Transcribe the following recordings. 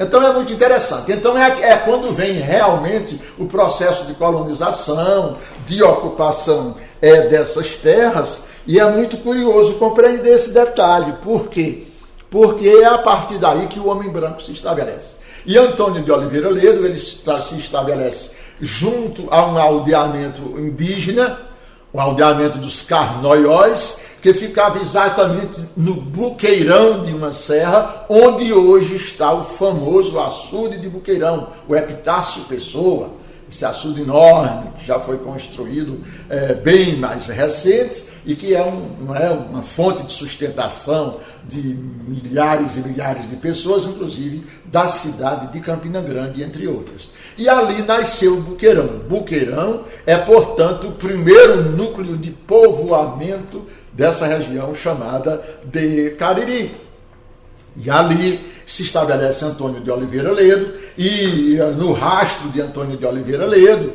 Então é muito interessante. Então é quando vem realmente o processo de colonização, de ocupação dessas terras, e é muito curioso compreender esse detalhe. Por quê? Porque é a partir daí que o homem branco se estabelece. E Antônio de Oliveira Ledo, ele se estabelece junto a um aldeamento indígena, o aldeamento dos Carnóiós, que ficava exatamente no buqueirão de uma serra, onde hoje está o famoso açude de Buqueirão, o Epitácio Pessoa, esse açude enorme, que já foi construído bem mais recente, e que é uma fonte de sustentação de milhares e milhares de pessoas, inclusive da cidade de Campina Grande, entre outras. E ali nasceu Buqueirão. Buqueirão é, portanto, o primeiro núcleo de povoamento dessa região chamada de Cariri. E ali se estabelece Antônio de Oliveira Ledo, e no rastro de Antônio de Oliveira Ledo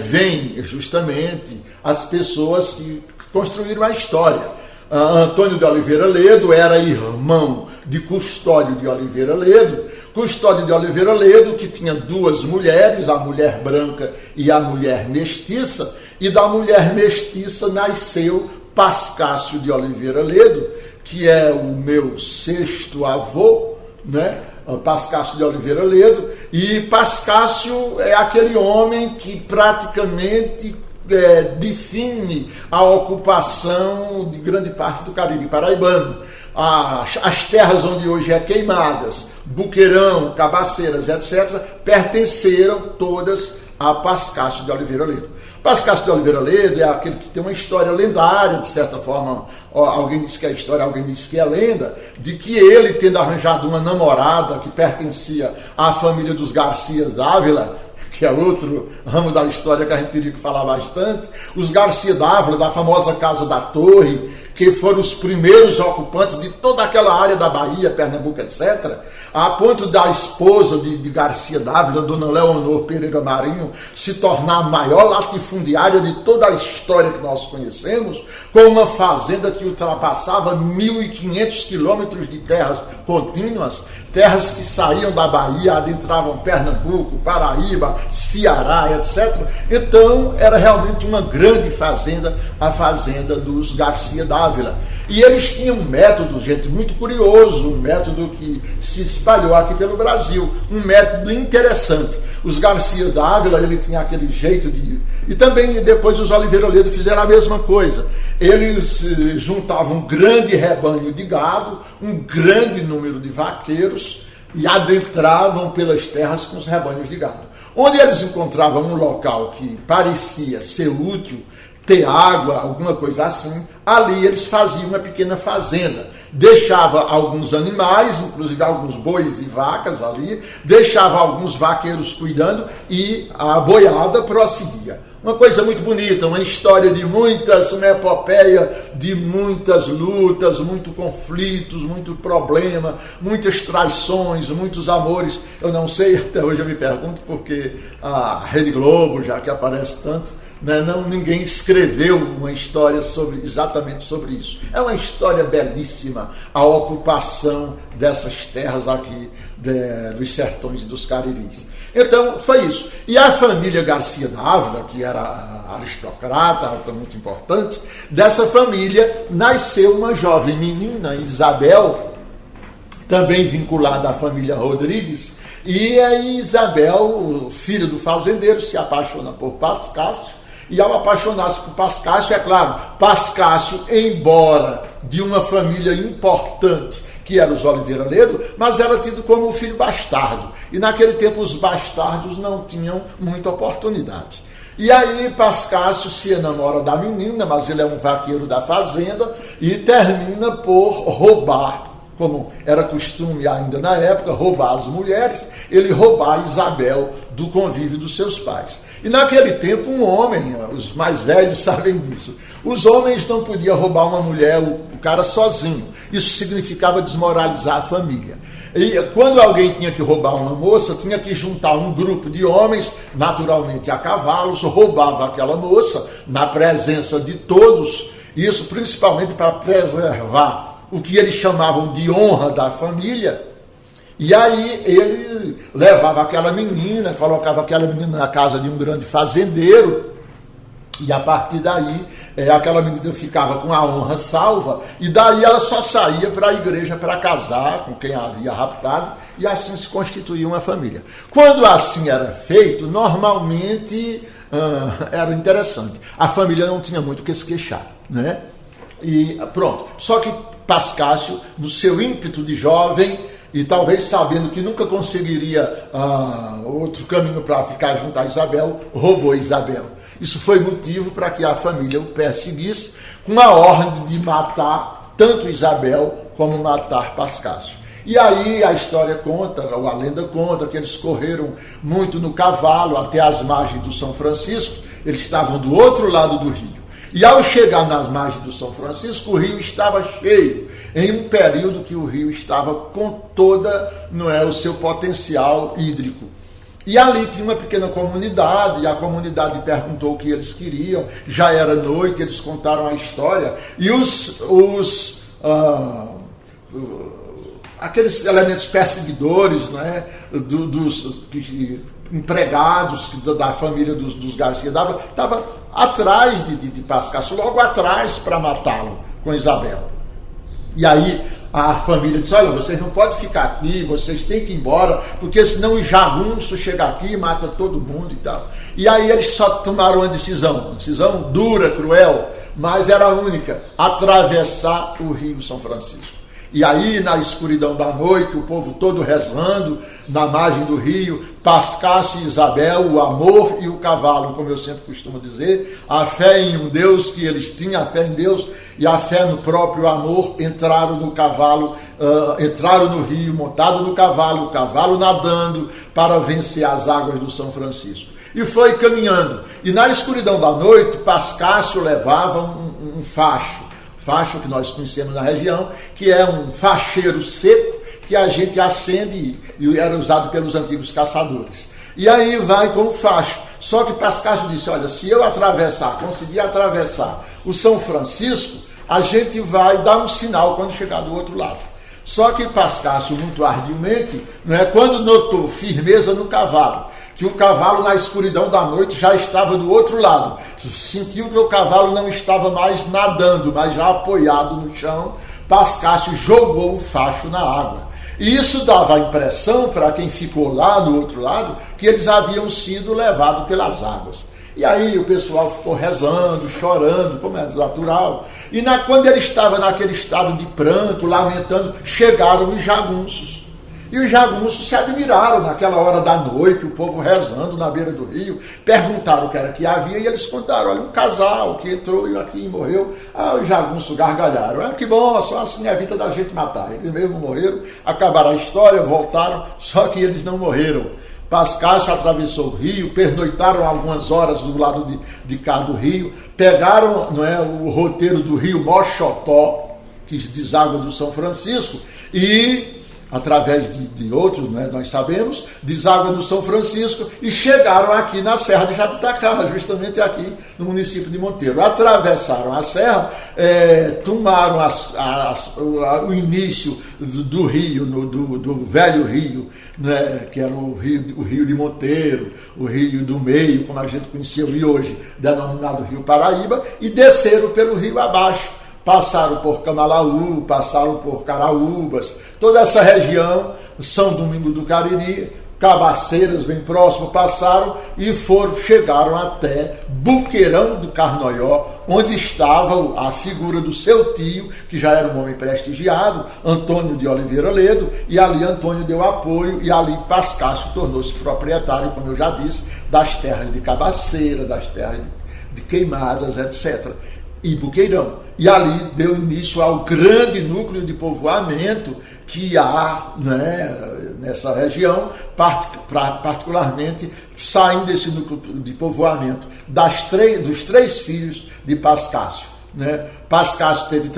vem justamente as pessoas que construíram a história. Antônio de Oliveira Ledo era irmão de Custódio de Oliveira Ledo. Custódio de Oliveira Ledo, que tinha duas mulheres, a mulher branca e a mulher mestiça, e da mulher mestiça nasceu Pascácio de Oliveira Ledo, que é o meu sexto avô, Pascácio de Oliveira Ledo, e Pascácio é aquele homem que praticamente define a ocupação de grande parte do Cariri paraibano. As terras onde hoje é Queimadas, Buqueirão, Cabaceiras, etc., pertenceram todas a Pascácio de Oliveira Ledo. Pascácio de Oliveira Ledo é aquele que tem uma história lendária, de certa forma, alguém diz que é história, alguém diz que é lenda, de que ele, tendo arranjado uma namorada que pertencia à família dos Garcias Dávila, que é outro ramo da história que a gente teria que falar bastante, os Garcia Dávila, da famosa Casa da Torre, que foram os primeiros ocupantes de toda aquela área da Bahia, Pernambuco, etc., a ponto da esposa de Garcia Dávila, Dona Leonor Pereira Marinho, se tornar a maior latifundiária de toda a história que nós conhecemos, com uma fazenda que ultrapassava 1.500 quilômetros de terras contínuas, terras que saíam da Bahia, adentravam Pernambuco, Paraíba, Ceará, etc. Então, era realmente uma grande fazenda, a fazenda dos Garcia Dávila. E eles tinham um método, gente, muito curioso, um método que se espalhou aqui pelo Brasil, um método interessante. Os Garcia Dávila, ele tinha aquele jeito de... E também depois os Oliveira Ledo fizeram a mesma coisa. Eles juntavam um grande rebanho de gado, um grande número de vaqueiros e adentravam pelas terras com os rebanhos de gado. Onde eles encontravam um local que parecia ser útil, ter água, alguma coisa assim, ali eles faziam uma pequena fazenda. Deixava alguns animais, inclusive alguns bois e vacas ali, deixava alguns vaqueiros cuidando e a boiada prosseguia. Uma coisa muito bonita, uma história de uma epopeia de muitas lutas, muitos conflitos, muito problema, muitas traições, muitos amores. Eu não sei, até hoje eu me pergunto, porque a Rede Globo, já que aparece tanto, ninguém escreveu uma história exatamente sobre isso. É uma história belíssima, a ocupação dessas terras aqui dos sertões dos Cariris. Então, foi isso. E a família Garcia Dávila, que era aristocrata, muito importante, dessa família nasceu uma jovem menina, Isabel, também vinculada à família Rodrigues, e a Isabel, filha do fazendeiro, se apaixona por Pascácio, e ao apaixonar-se por Pascácio, é claro, Pascácio, embora de uma família importante, que era os Oliveira Ledo, mas era tido como o filho bastardo. E naquele tempo os bastardos não tinham muita oportunidade. E aí Pascácio se enamora da menina, mas ele é um vaqueiro da fazenda, e termina por roubar, como era costume ainda na época, roubar as mulheres, ele roubar Isabel do convívio dos seus pais. E naquele tempo um homem, os mais velhos sabem disso, os homens não podiam roubar uma mulher, o cara sozinho. Isso significava desmoralizar a família. E quando alguém tinha que roubar uma moça, tinha que juntar um grupo de homens, naturalmente a cavalos, roubava aquela moça na presença de todos, isso principalmente para preservar o que eles chamavam de honra da família. E aí ele levava aquela menina, colocava aquela menina na casa de um grande fazendeiro, e a partir daí aquela menina ficava com a honra salva, e daí ela só saía para a igreja para casar com quem a havia raptado, e assim se constituía uma família. Quando assim era feito, normalmente era interessante. A família não tinha muito o que se queixar, né? E pronto. Só que Pascácio, no seu ímpeto de jovem, e talvez sabendo que nunca conseguiria outro caminho para ficar junto a Isabel, roubou Isabel. Isso foi motivo para que a família o perseguisse, com a ordem de matar tanto Isabel como matar Pascácio. E aí a história conta, ou a lenda conta, que eles correram muito no cavalo até as margens do São Francisco. Eles estavam do outro lado do rio. E ao chegar nas margens do São Francisco, o rio estava cheio, em um período que o rio estava com toda o seu potencial hídrico. E ali tinha uma pequena comunidade, e a comunidade perguntou o que eles queriam. Já era noite, eles contaram a história, e aqueles elementos perseguidores, né, dos empregados da família dos Garcia estava atrás de Pascácio, logo atrás para matá-lo com Isabel. E aí a família disse: olha, vocês não podem ficar aqui, vocês têm que ir embora, porque senão o jagunço chega aqui e mata todo mundo e tal. E aí eles só tomaram uma decisão dura, cruel, mas era a única: atravessar o rio São Francisco. E aí, na escuridão da noite, o povo todo rezando, na margem do rio, Pascácio e Isabel, o amor e o cavalo, como eu sempre costumo dizer, a fé em um Deus que eles tinham, a fé em Deus e a fé no próprio amor, entraram no cavalo, entraram no rio, montado no cavalo, o cavalo nadando para vencer as águas do São Francisco. E foi caminhando. E na escuridão da noite, Pascácio levava um facho que nós conhecemos na região, que é um facheiro seco que a gente acende e era usado pelos antigos caçadores. E aí vai com o facho. Só que Pascácio disse: olha, se eu conseguir atravessar o São Francisco, a gente vai dar um sinal quando chegar do outro lado. Só que Pascácio, muito arduamente, quando notou firmeza no cavalo, que o cavalo na escuridão da noite já estava do outro lado, sentiu que o cavalo não estava mais nadando, mas já apoiado no chão, Pascácio jogou o facho na água. E isso dava a impressão, para quem ficou lá do outro lado, que eles haviam sido levados pelas águas. E aí o pessoal ficou rezando, chorando, como é natural. E quando ele estava naquele estado de pranto, lamentando, chegaram os jagunços. E os jagunços se admiraram naquela hora da noite, o povo rezando na beira do rio, perguntaram o que era que havia, e eles contaram: olha, um casal que entrou e aqui morreu. Os jagunços gargalharam: que bom, só assim é a vida da gente matar. Eles mesmo morreram, acabaram a história, voltaram, só que eles não morreram. Pascácio atravessou o rio, pernoitaram algumas horas do lado de cá do rio, pegaram o roteiro do rio Mochotó, que deságua do São Francisco, e através de outros, nós sabemos, deságua no São Francisco, e chegaram aqui na Serra de Jabuticaba, justamente aqui no município de Monteiro. Atravessaram a serra, tomaram o início do rio, do velho rio, que era o rio de Monteiro, o rio do Meio, como a gente conhecia hoje, denominado Rio Paraíba, e desceram pelo rio abaixo. Passaram por Camalaú, passaram por Caraúbas, toda essa região, São Domingos do Cariri, Cabaceiras, bem próximo, passaram e chegaram até Buqueirão do Carnoió, onde estava a figura do seu tio, que já era um homem prestigiado, Antônio de Oliveira Ledo, e ali Antônio deu apoio, e ali Pascácio tornou-se proprietário, como eu já disse, das terras de Cabaceira, das terras de Queimadas, etc., e Buqueirão. E ali deu início ao grande núcleo de povoamento que há nessa região, particularmente saindo desse núcleo de povoamento dos três filhos de Pascácio. Pascácio teve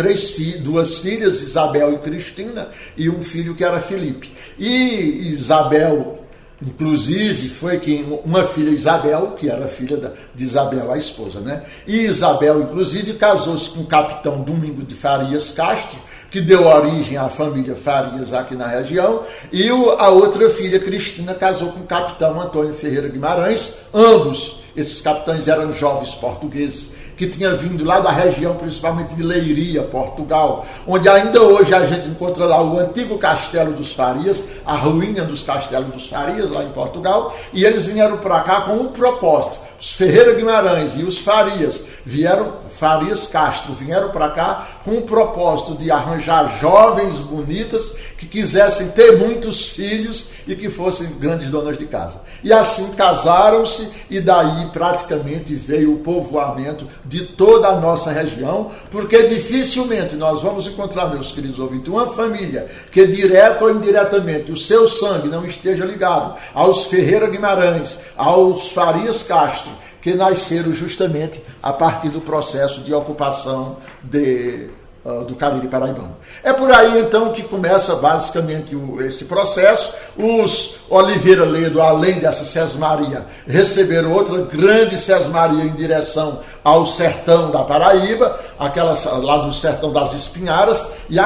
duas filhas, Isabel e Cristina, e um filho que era Felipe. E Isabel, inclusive, foi uma filha, Isabel, que era filha de Isabel, a esposa, E Isabel, inclusive, casou-se com o capitão Domingos de Farias Castro, que deu origem à família Farias aqui na região, e a outra filha, Cristina, casou com o capitão Antônio Ferreira Guimarães. Ambos esses capitães eram jovens portugueses que tinham vindo lá da região, principalmente de Leiria, Portugal, onde ainda hoje a gente encontra lá o antigo Castelo dos Farias, a ruína dos Castelos dos Farias, lá em Portugal, e eles vieram para cá com um propósito. Os Ferreira Guimarães e os Farias Farias Castro vieram para cá com o propósito de arranjar jovens bonitas que quisessem ter muitos filhos e que fossem grandes donas de casa. E assim casaram-se, e daí praticamente veio o povoamento de toda a nossa região, porque dificilmente nós vamos encontrar, meus queridos ouvintes, uma família que direta ou indiretamente o seu sangue não esteja ligado aos Ferreira Guimarães, aos Farias Castro, que nasceram justamente a partir do processo de ocupação do Cariri paraibano. É por aí então que começa basicamente esse processo. Os Oliveira Ledo, além dessa sesmaria, receberam outra grande sesmaria em direção ao sertão da Paraíba, lá do sertão das Espinharas, e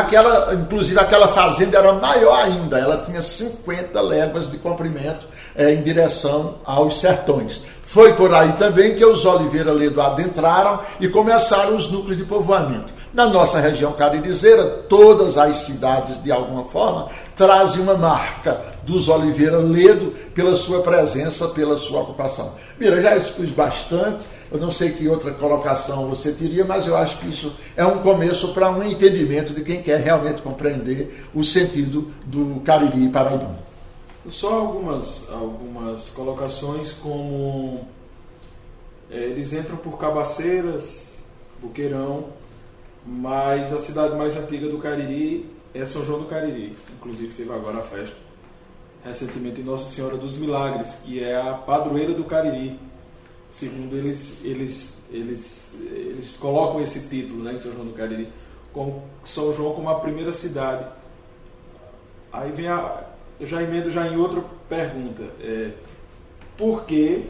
inclusive aquela fazenda era maior ainda, ela tinha 50 léguas de comprimento em direção aos sertões. Foi por aí também que os Oliveira Ledo adentraram e começaram os núcleos de povoamento. Na nossa região caririzeira, todas as cidades, de alguma forma, trazem uma marca dos Oliveira Ledo pela sua presença, pela sua ocupação. Mira, já expus bastante, eu não sei que outra colocação você teria, mas eu acho que isso é um começo para um entendimento de quem quer realmente compreender o sentido do Cariri paraibano. Só algumas colocações, como eles entram por Cabaceiras, Boqueirão, mas a cidade mais antiga do Cariri é São João do Cariri. Inclusive teve agora a festa recentemente em Nossa Senhora dos Milagres, que é a padroeira do Cariri. Segundo eles colocam esse título, né, em São João do Cariri, como São João como a primeira cidade. Aí vem eu já emendo em outra pergunta. Por que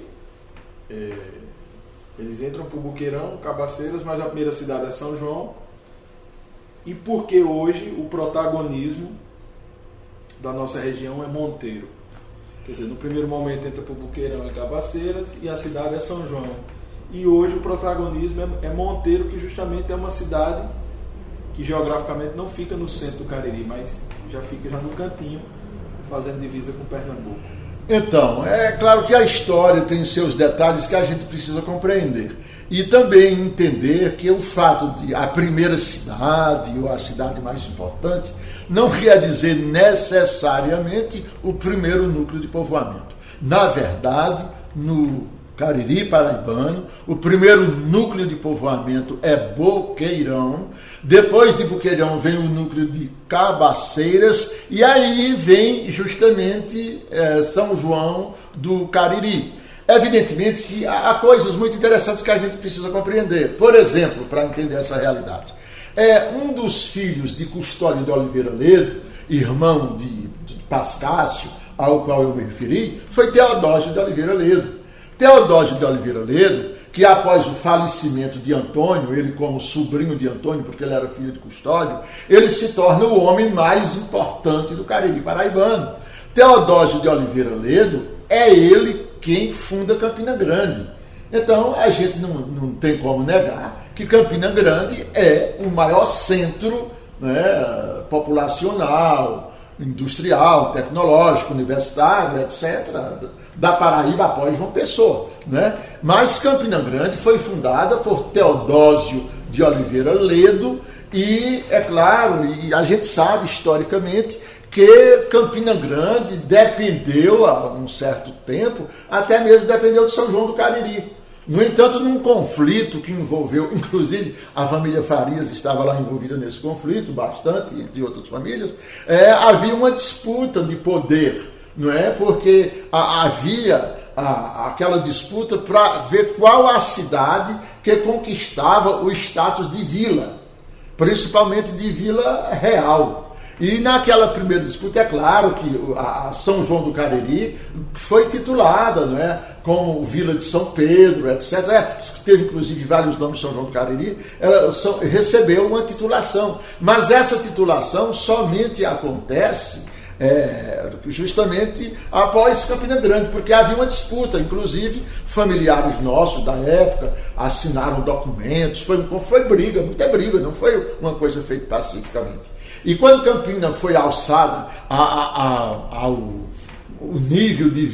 eles entram por Boqueirão, Cabaceiras, mas a primeira cidade é São João? E por que hoje o protagonismo da nossa região é Monteiro? Quer dizer, no primeiro momento entra por Boqueirão e Cabaceiras e a cidade é São João. E hoje o protagonismo é Monteiro, que justamente é uma cidade que geograficamente não fica no centro do Cariri, mas já fica no cantinho, fazendo divisa com Pernambuco. Então, é claro que a história tem seus detalhes que a gente precisa compreender. E também entender que o fato de a primeira cidade ou a cidade mais importante não quer dizer necessariamente o primeiro núcleo de povoamento. Na verdade, no Cariri paraibano, o primeiro núcleo de povoamento é Boqueirão. Depois de Boqueirão vem o núcleo de Cabaceiras, e aí vem justamente São João do Cariri. Evidentemente que há coisas muito interessantes que a gente precisa compreender. Por exemplo, para entender essa realidade, um dos filhos de Custódio de Oliveira Ledo, irmão de Pascácio, ao qual eu me referi, foi Teodósio de Oliveira Ledo. Teodósio de Oliveira Ledo, que após o falecimento de Antônio, ele como sobrinho de Antônio, porque ele era filho de Custódio, ele se torna o homem mais importante do Cariri paraibano. Teodósio de Oliveira Ledo é ele quem funda Campina Grande. Então, a gente não tem como negar que Campina Grande é o maior centro, né, populacional, industrial, tecnológico, universitário, etc., da Paraíba após João Pessoa, né? Mas Campina Grande foi fundada por Teodósio de Oliveira Ledo e, é claro, e a gente sabe historicamente que Campina Grande dependeu, há um certo tempo, até mesmo dependeu de São João do Cariri. No entanto, num conflito que envolveu, inclusive a família Farias estava lá envolvida nesse conflito, bastante, entre outras famílias, havia uma disputa de poder, não é? Porque havia aquela disputa para ver qual a cidade que conquistava o status de vila, principalmente de vila real. E naquela primeira disputa, é claro que a São João do Cariri foi titulada, não é, como Vila de São Pedro, etc. Teve inclusive vários nomes de São João do Cariri, recebeu uma titulação. Mas essa titulação somente acontece justamente após Campina Grande, porque havia uma disputa, inclusive familiares nossos da época assinaram documentos, foi briga, muita briga, não foi uma coisa feita pacificamente. E quando Campina foi alçada ao nível de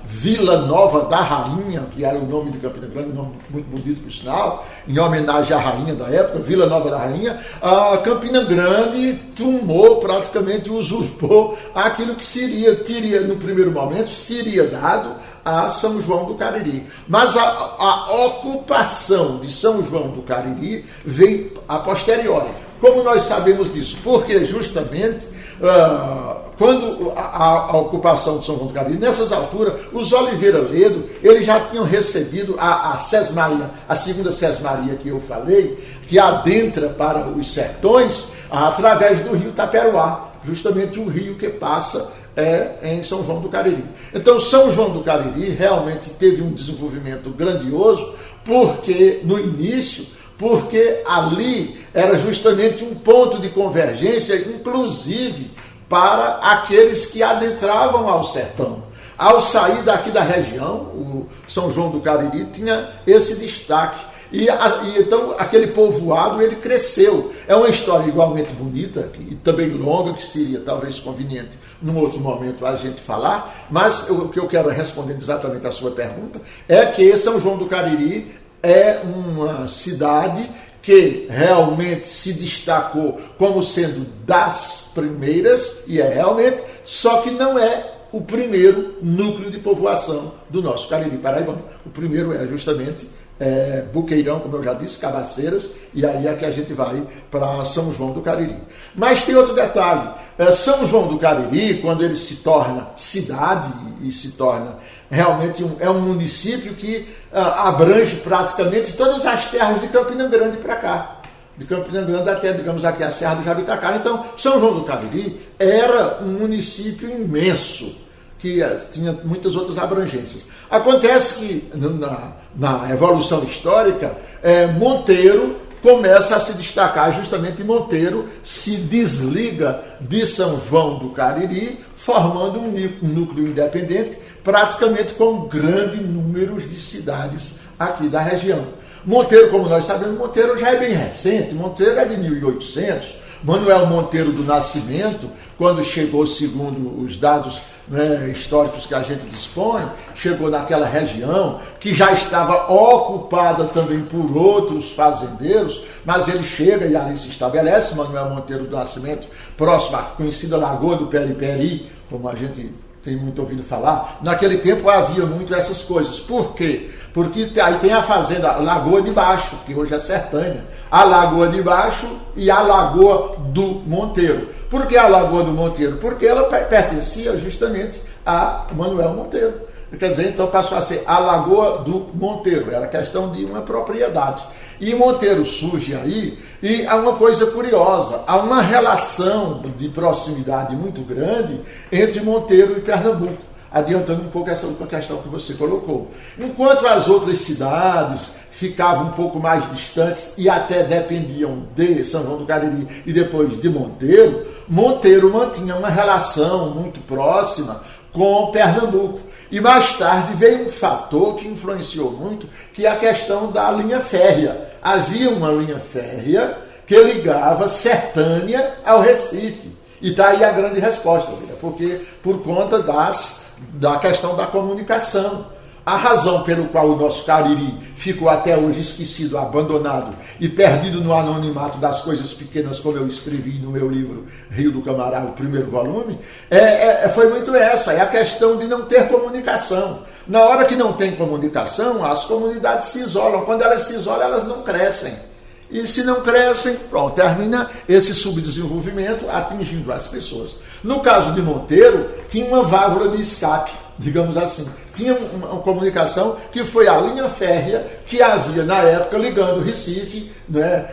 Vila Nova da Rainha, que era o nome de Campina Grande, um nome muito bonito por sinal, em homenagem à rainha da época, Vila Nova da Rainha, a Campina Grande tomou, praticamente usurpou aquilo que teria no primeiro momento, seria dado a São João do Cariri. Mas a ocupação de São João do Cariri vem a posteriori. Como nós sabemos disso? Porque justamente quando a ocupação de São João do Cariri, nessas alturas, os Oliveira Ledo, eles já tinham recebido a Sesmaria, a segunda Sesmaria que eu falei, que adentra para os sertões através do rio Taperoá, justamente o rio que passa em São João do Cariri. Então, São João do Cariri realmente teve um desenvolvimento grandioso, porque no início, porque ali era justamente um ponto de convergência, inclusive para aqueles que adentravam ao sertão. Ao sair daqui da região, o São João do Cariri tinha esse destaque. E então aquele povoado ele cresceu. É uma história igualmente bonita e também longa, que seria talvez conveniente num outro momento a gente falar, mas o que eu quero responder exatamente à sua pergunta é que São João do Cariri é uma cidade que realmente se destacou como sendo das primeiras, e realmente, só que não é o primeiro núcleo de povoação do nosso Cariri paraibano. O primeiro é justamente Buqueirão, como eu já disse, Cabaceiras, e aí é que a gente vai para São João do Cariri. Mas tem outro detalhe, São João do Cariri, quando ele se torna cidade e se torna realmente um município que abrange praticamente todas as terras de Campina Grande para cá. De Campina Grande até, digamos, aqui a Serra do Jabitacá. Então, São João do Cariri era um município imenso, que tinha muitas outras abrangências. Acontece que, na evolução histórica, Monteiro começa a se destacar, justamente Monteiro se desliga de São João do Cariri, formando um núcleo independente, praticamente com grande número de cidades aqui da região. Monteiro, como nós sabemos, Monteiro já é bem recente, Monteiro é de 1800, Manuel Monteiro do Nascimento, quando chegou, segundo os dados históricos que a gente dispõe, chegou naquela região que já estava ocupada também por outros fazendeiros, mas ele chega e ali se estabelece, Manuel Monteiro do Nascimento, próximo à conhecida Lagoa do Periperi, como a gente tem muito ouvido falar. Naquele tempo havia muito essas coisas. Por quê? Porque aí tem a fazenda Lagoa de Baixo, que hoje é Sertânia, a Lagoa de Baixo e a Lagoa do Monteiro. Por que a Lagoa do Monteiro? Porque ela pertencia justamente a Manuel Monteiro. Quer dizer, então passou a ser a Lagoa do Monteiro, era questão de uma propriedade. E Monteiro surge aí, e há uma coisa curiosa, há uma relação de proximidade muito grande entre Monteiro e Pernambuco, adiantando um pouco essa última questão que você colocou. Enquanto as outras cidades ficavam um pouco mais distantes e até dependiam de São João do Cariri e depois de Monteiro, Monteiro mantinha uma relação muito próxima com Pernambuco. E mais tarde veio um fator que influenciou muito, que é a questão da linha férrea. Havia uma linha férrea que ligava Sertânia ao Recife. E está aí a grande resposta, porque por conta da questão da comunicação. A razão pelo qual o nosso Cariri ficou até hoje esquecido, abandonado e perdido no anonimato das coisas pequenas, como eu escrevi no meu livro Rio do Camará, o primeiro volume, foi muito essa, é a questão de não ter comunicação. Na hora que não tem comunicação, as comunidades se isolam. Quando elas se isolam, elas não crescem. E se não crescem, pronto, termina esse subdesenvolvimento atingindo as pessoas. No caso de Monteiro, tinha uma válvula de escape, digamos assim. Tinha uma comunicação que foi a linha férrea que havia na época ligando Recife,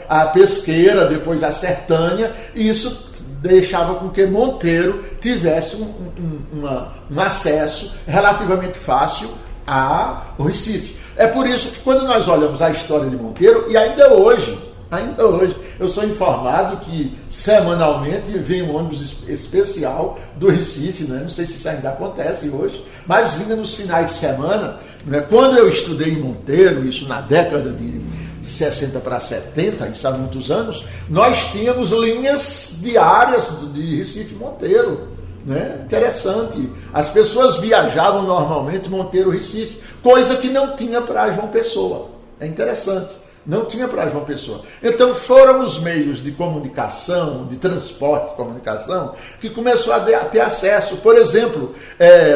a Pesqueira, depois a Sertânia, e isso deixava com que Monteiro tivesse um acesso relativamente fácil ao Recife. É por isso que quando nós olhamos a história de Monteiro, e ainda hoje, eu sou informado que semanalmente vem um ônibus especial do Recife, né? Não sei se isso ainda acontece hoje, mas vinha nos finais de semana, né? Quando eu estudei em Monteiro, isso na década de 60 para 70, isso há muitos anos, nós tínhamos linhas diárias de Recife e Monteiro, né? Interessante. As pessoas viajavam normalmente Monteiro-Recife, coisa que não tinha para João Pessoa. É interessante. Não tinha para João Pessoa. Então foram os meios de comunicação, de transporte e comunicação, que começou a ter acesso. Por exemplo,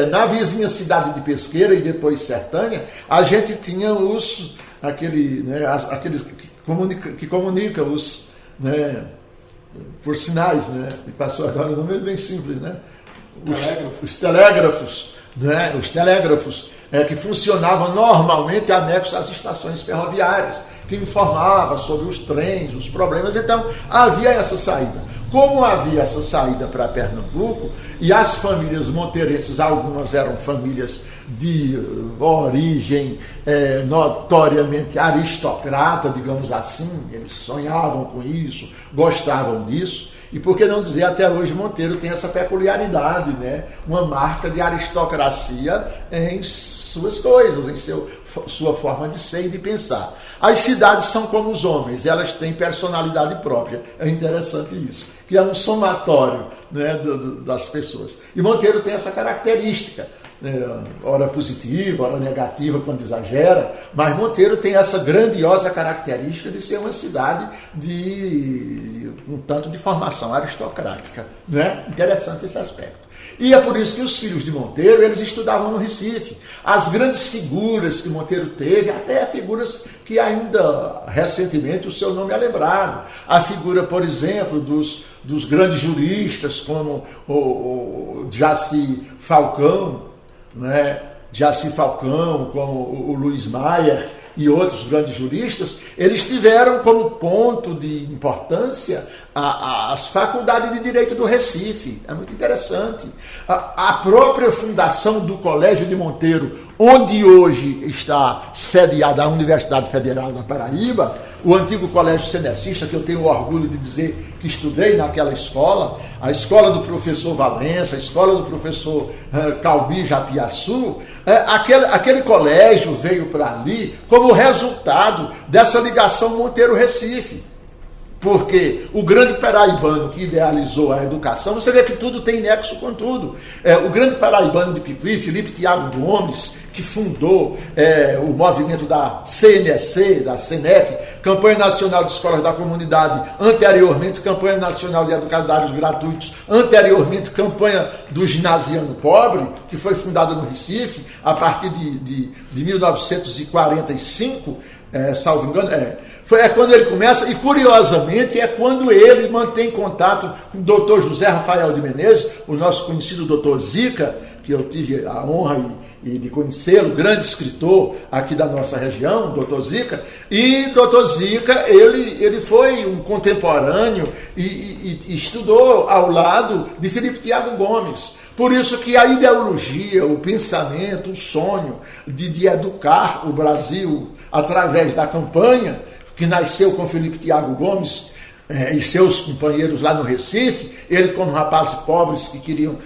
na vizinha cidade de Pesqueira e depois Sertânia, a gente tinha aqueles que comunicam por sinais, né? Me passou agora o nome bem simples, né? Os telégrafos, né? Os telégrafos que funcionavam normalmente anexos às estações ferroviárias, que informava sobre os trens, os problemas. Então havia essa saída. Como havia essa saída para Pernambuco, e as famílias monteirenses, algumas eram famílias de origem notoriamente aristocrata, digamos assim, eles sonhavam com isso, gostavam disso, e por que não dizer, até hoje Monteiro tem essa peculiaridade, né? Uma marca de aristocracia em suas coisas, em sua forma de ser e de pensar. As cidades são como os homens, elas têm personalidade própria. É interessante isso, que é um somatório, né, das pessoas. E Monteiro tem essa característica, né, ora positiva, ora negativa quando exagera, mas Monteiro tem essa grandiosa característica de ser uma cidade de um tanto de formação aristocrática, né? Interessante esse aspecto. E é por isso que os filhos de Monteiro, eles estudavam no Recife. As grandes figuras que Monteiro teve, até figuras que ainda recentemente o seu nome é lembrado. A figura, por exemplo, dos grandes juristas, como o Jaci Falcão, né? Jaci Falcão, como o Luiz Maia e outros grandes juristas, eles tiveram como ponto de importância as faculdades de Direito do Recife. É muito interessante. A própria fundação do Colégio de Monteiro, onde hoje está sediada a Universidade Federal da Paraíba, o antigo Colégio Cenecista, que eu tenho orgulho de dizer que estudei naquela escola, a escola do professor Valença, a escola do professor Calbi Japiaçu, aquele colégio veio para ali como resultado dessa ligação Monteiro-Recife. Porque o grande paraibano que idealizou a educação, você vê que tudo tem nexo com tudo. O grande paraibano de Picuí, Felipe Tiago Gomes, que fundou o movimento da CNEC, da CENEC, Campanha Nacional de Escolas da Comunidade, anteriormente Campanha Nacional de Educandários Gratuitos, anteriormente Campanha do Ginasiano Pobre, que foi fundada no Recife, a partir de 1945, salvo engano, é quando ele começa, e curiosamente é quando ele mantém contato com o doutor José Rafael de Menezes, o nosso conhecido doutor Zica, que eu tive a honra de conhecê-lo, grande escritor aqui da nossa região, doutor Zica. E doutor Zica, ele foi um contemporâneo e estudou ao lado de Felipe Tiago Gomes. Por isso que a ideologia, o pensamento, o sonho de educar o Brasil através da campanha, que nasceu com Felipe Tiago Gomes e seus companheiros lá no Recife, ele como rapazes pobres que queriam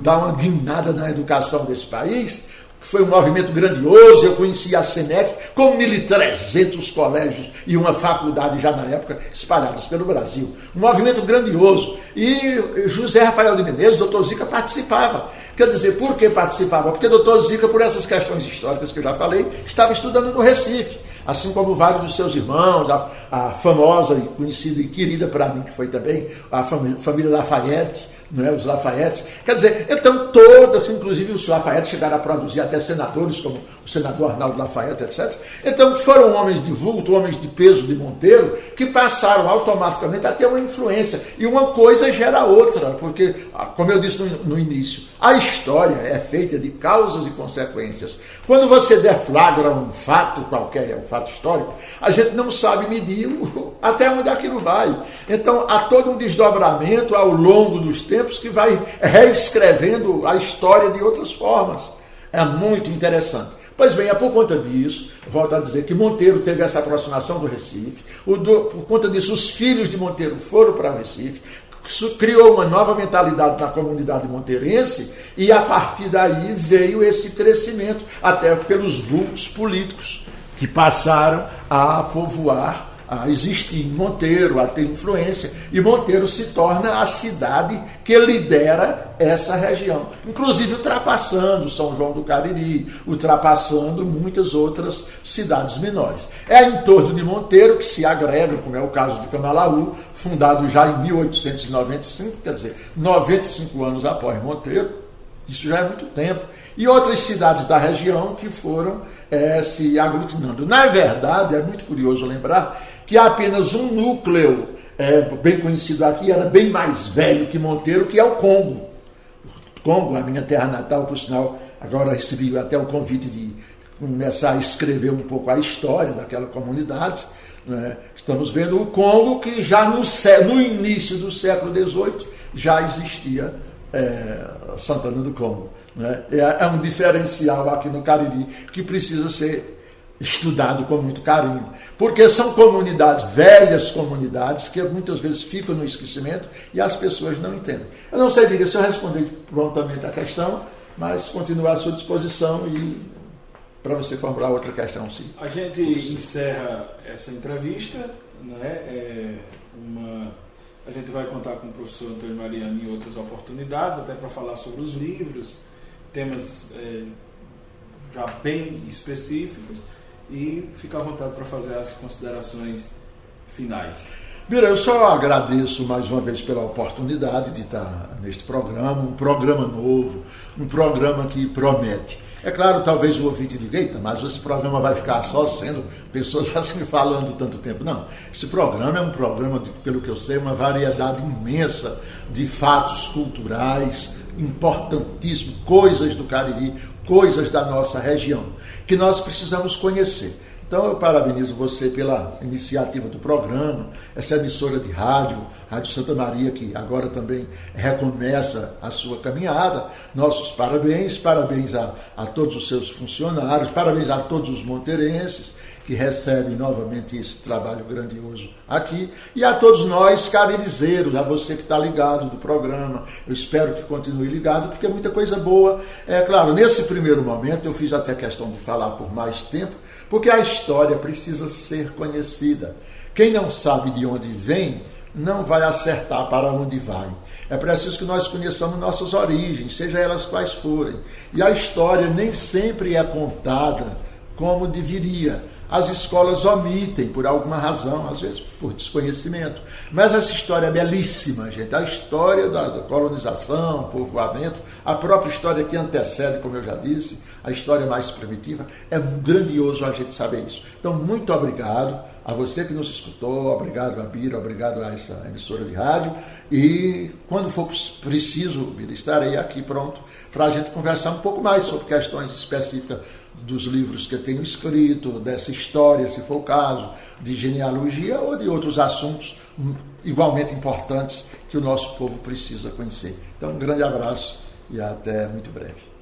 dar uma guinada na educação desse país, foi um movimento grandioso. Eu conheci a CENEC com 1.300 colégios e uma faculdade já na época espalhadas pelo Brasil. Um movimento grandioso. E José Rafael de Menezes, doutor Zica, participava. Quer dizer, por que participava? Porque doutor Zica, por essas questões históricas que eu já falei, estava estudando no Recife. Assim como vários dos seus irmãos, a famosa e conhecida e querida para mim, que foi também a família Lafayette, não é? Os Lafayette. Quer dizer, então todas, inclusive os Lafayette chegaram a produzir até senadores, como o senador Arnaldo Lafayette, etc. Então foram homens de vulto, homens de peso de Monteiro, que passaram automaticamente a ter uma influência. E uma coisa gera outra, porque, como eu disse no início, a história é feita de causas e consequências. Quando você deflagra um fato qualquer, um fato histórico, a gente não sabe medir até onde aquilo vai. Então, há todo um desdobramento ao longo dos tempos que vai reescrevendo a história de outras formas. É muito interessante. Pois bem, é por conta disso, volto a dizer que Monteiro teve essa aproximação do Recife, por conta disso os filhos de Monteiro foram para o Recife, criou uma nova mentalidade na comunidade monteirense e a partir daí veio esse crescimento, até pelos vultos políticos que passaram a povoar, a existir em Monteiro, a ter influência, e Monteiro se torna a cidade que lidera essa região, inclusive ultrapassando São João do Cariri, ultrapassando muitas outras cidades menores. É em torno de Monteiro que se agrega, como é o caso de Camalaú, fundado já em 1895, quer dizer, 95 anos após Monteiro, isso já é muito tempo, e outras cidades da região que foram se aglutinando. Na verdade, é muito curioso lembrar que há apenas um núcleo bem conhecido aqui, era bem mais velho que Monteiro, que é o Congo. O Congo, a minha terra natal, por sinal, agora recebi até o convite de começar a escrever um pouco a história daquela comunidade. Né? Estamos vendo o Congo, que já no início do século XVIII já existia Santana do Congo. Né? É um diferencial aqui no Cariri que precisa ser estudado com muito carinho, porque são comunidades, velhas comunidades, que muitas vezes ficam no esquecimento e as pessoas não entendem. Eu não sei, Miriam, se eu respondi prontamente a questão, mas continuo à sua disposição e para você formular outra questão, sim. A gente encerra essa entrevista, né? A gente vai contar com o professor Antônio Mariano em outras oportunidades, até para falar sobre os livros, temas já bem específicos, e fica à vontade para fazer as considerações finais. Mira, eu só agradeço mais uma vez pela oportunidade de estar neste programa, um programa novo, um programa que promete. É claro, talvez o ouvinte diga, eita, mas esse programa vai ficar só sendo pessoas assim falando tanto tempo. Não, esse programa é um programa, pelo que eu sei, uma variedade imensa de fatos culturais, importantíssimos, coisas do Cariri, coisas da nossa região, que nós precisamos conhecer. Então eu parabenizo você pela iniciativa do programa, essa emissora de rádio, Rádio Santa Maria, que agora também recomeça a sua caminhada. Nossos parabéns, parabéns a todos os seus funcionários, parabéns a todos os monteirenses que recebem novamente esse trabalho grandioso aqui, e a todos nós caririzeiros, a você que está ligado do programa. Eu espero que continue ligado, porque é muita coisa boa. É claro, nesse primeiro momento eu fiz até questão de falar por mais tempo, porque a história precisa ser conhecida. Quem não sabe de onde vem, não vai acertar para onde vai. É preciso que nós conheçamos nossas origens, seja elas quais forem. E a história nem sempre é contada como deveria. As escolas omitem por alguma razão, às vezes por desconhecimento. Mas essa história é belíssima, gente. A história da colonização, povoamento, a própria história que antecede, como eu já disse, a história mais primitiva, é grandioso a gente saber isso. Então, muito obrigado a você que nos escutou, obrigado a Bira, obrigado a essa emissora de rádio. E quando for preciso, Bira, estarei aqui pronto para a gente conversar um pouco mais sobre questões específicas dos livros que eu tenho escrito, dessa história, se for o caso, de genealogia ou de outros assuntos igualmente importantes que o nosso povo precisa conhecer. Então, um grande abraço e até muito breve.